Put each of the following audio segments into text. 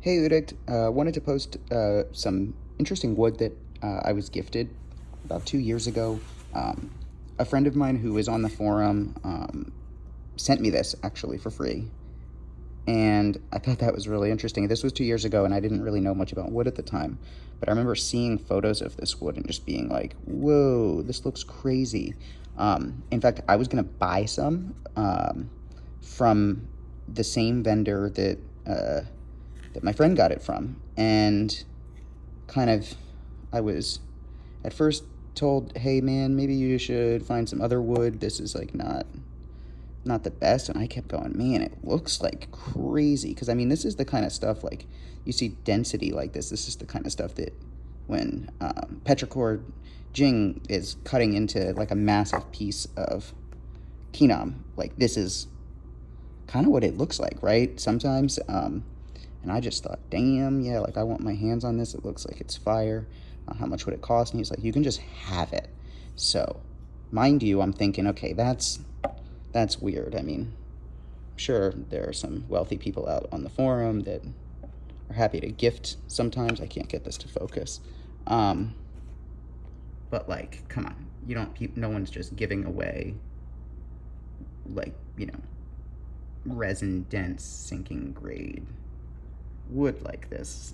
Hey Udict, wanted to post some interesting wood that I was gifted about 2 years ago. Um, a friend of mine who was on the forum sent me this actually for free, and I thought that was really interesting. This was 2 years ago, and I didn't really know much about wood at the time, but I remember seeing photos of this wood and just being like, "Whoa, this looks crazy." In fact, I was gonna buy some from the same vendor that my friend got it from, and kind of, I was at first told, "Hey man, maybe you should find some other wood. This is like not the best." And I kept going, "Man, it looks like crazy." Because I mean, this is the kind of stuff, like, you see density like this is the kind of stuff that when Petrichor Jing is cutting into like a massive piece of Kinam, like, this is kind of what it looks like, right? Sometimes. And I just thought, damn, yeah, like, I want my hands on this. It looks like it's fire. How much would it cost? And he's like, you can just have it. So, mind you, I'm thinking, okay, that's weird. I mean, I'm sure there are some wealthy people out on the forum that are happy to gift sometimes. I can't get this to focus. Um, but, like, come on. You don't, no one's just giving away, like, resin dense sinking grade wood like this.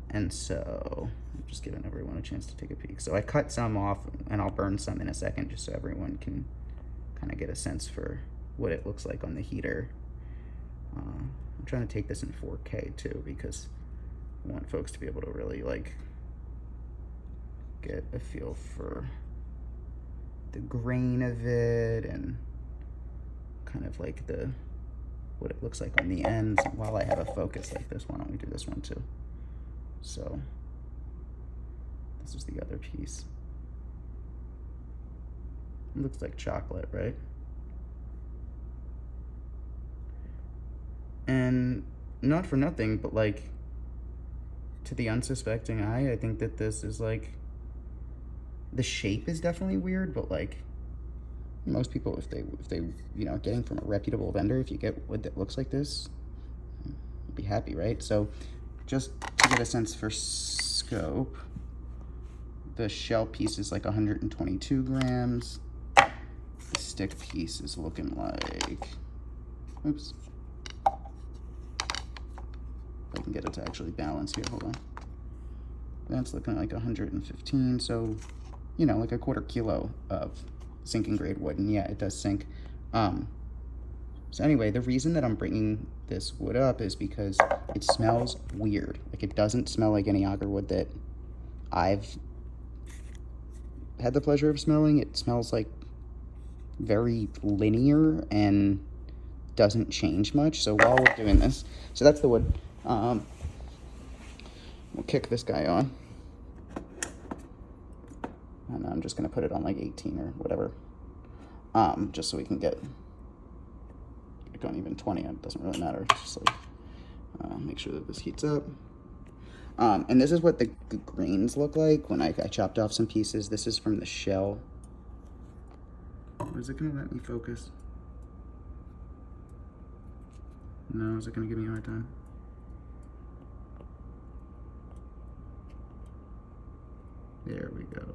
And so I'm just giving everyone a chance to take a peek. So I cut some off, and I'll burn some in a second just so everyone can kind of get a sense for what it looks like on the heater. I'm trying to take this in 4K too, because I want folks to be able to really, like, get a feel for the grain of it and kind of like what it looks like on the ends. While I have a focus like this, why don't we do this one too? So this is the other piece. It looks like chocolate, right? And not for nothing, but, like, to the unsuspecting eye, I think that this is, like, the shape is definitely weird, but, like, most people, if they getting from a reputable vendor, if you get wood that looks like this, you'd be happy, right? So just to get a sense for scope, the shell piece is like 122 grams. The stick piece is looking like, oops, if I can get it to actually balance here, hold on. That's looking like 115, so, like a quarter kilo of sinking grade wood, and yeah, it does sink. So anyway, the reason that I'm bringing this wood up is because it smells weird. Like, it doesn't smell like any agar wood that I've had the pleasure of smelling. It smells like very linear and doesn't change much. So while we're doing this, so that's the wood. We'll kick this guy on. And I'm just gonna put it on like 18 or whatever. Just so we can get on even 20. It doesn't really matter. It's just like, make sure that this heats up. And this is what the grains look like when I chopped off some pieces. This is from the shell. Is it gonna let me focus? No, is it gonna give me a hard time? There we go.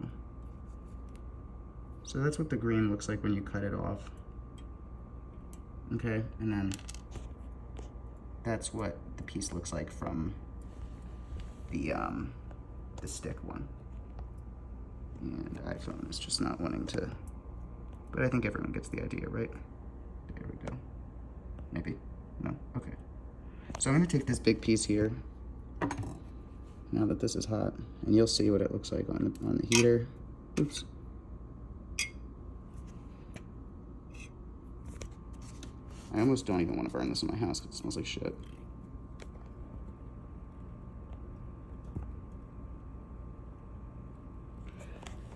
So that's what the grain looks like when you cut it off. Okay, and then that's what the piece looks like from the stick one. And iPhone is just not wanting to, but I think everyone gets the idea, right? There we go. Maybe. No? Okay. So I'm gonna take this big piece here, now that this is hot, and you'll see what it looks like on the heater. Oops. I almost don't even want to burn this in my house because it smells like shit.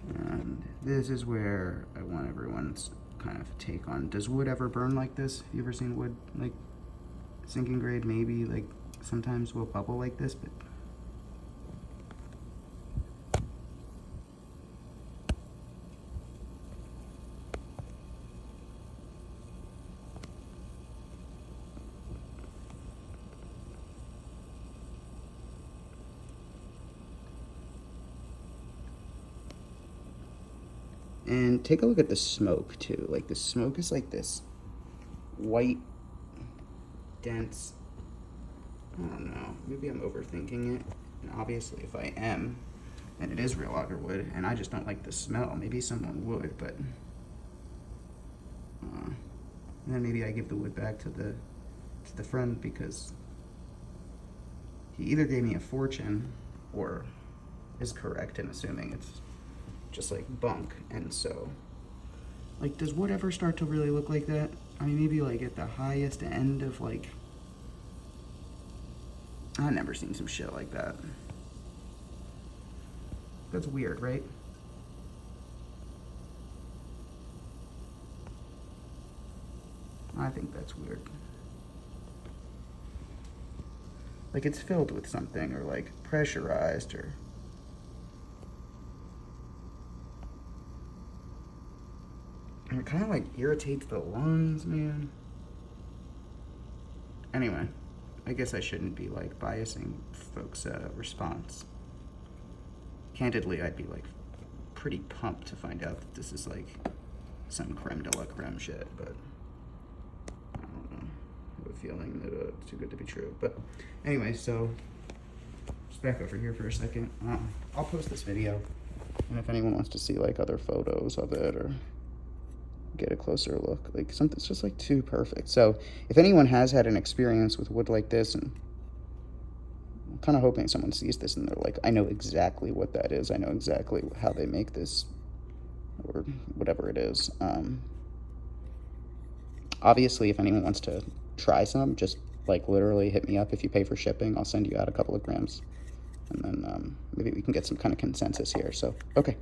And this is where I want everyone's kind of take on, does wood ever burn like this? Have you ever seen wood, like, sinking grade? Maybe, like, sometimes will bubble like this, but And take a look at the smoke too. Like the smoke is like this white, dense, I don't know, maybe I'm overthinking it. And obviously if I am, then it is real auger wood, and I just don't like the smell. Maybe someone would, but and then maybe I give the wood back to the friend because he either gave me a fortune or is correct in assuming it's just like bunk. And so, like, does wood ever start to really look like that? I mean, maybe like at the highest end of like, I've never seen some shit like that. That's weird, right? I think that's weird. Like it's filled with something, or like pressurized, or and it kind of like irritates the lungs, man. Anyway, I guess I shouldn't be like biasing folks' response. Candidly, I'd be like pretty pumped to find out that this is like some creme de la creme shit, but I don't know. I have a feeling that it's too good to be true. But anyway, so just back over here for a second. I'll post this video, and if anyone wants to see like other photos of it or get a closer look, like something's just like too perfect. So if anyone has had an experience with wood like this, and I'm kind of hoping someone sees this and they're like, I know exactly what that is. I know exactly how they make this, or whatever it is. Obviously, if anyone wants to try some, just like literally hit me up. If you pay for shipping, I'll send you out a couple of grams, and then maybe we can get some kind of consensus here. So, okay.